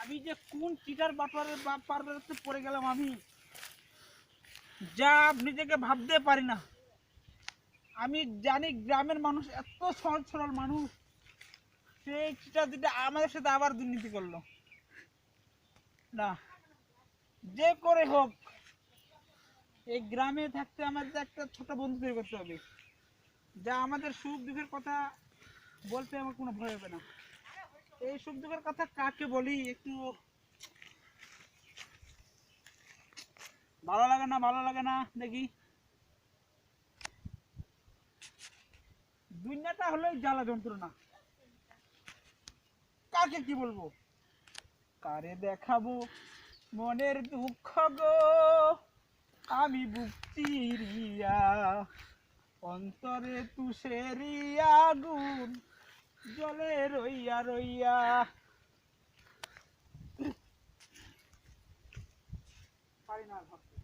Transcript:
আমি যে কোন চিটার বাপারে পড়ে গেলাম আমি, যা নিজেকে ভাবতে পারি না। আমি জানি গ্রামের মানুষ এত সহজ সরল মানুষ, সেই চিটার দিটা আমাদের সাথে আবার দুর্নীতি করলো। না, যে করে হোক এই গ্রামে থাকতে আমাদের একটা ছোট বন্ধু তৈরি করতে হবে, যা আমাদের সুখ দুঃখের কথা বলতে আমার কোনো ভয় হবে না। এই সুখ দুঃখের কথা কাকে বলি, একটু ভালো লাগে না দেখি। দুনিয়াটা হলো জ্বালা যন্ত্রণা, কাকে কি বলবো, কারে দেখাবো মনের দুঃখ গো, আমি বুক চিরিয়া, অন্তরে তুষেরি আগুন জলে রইয়া রইয়া। পারি না ভাবতে।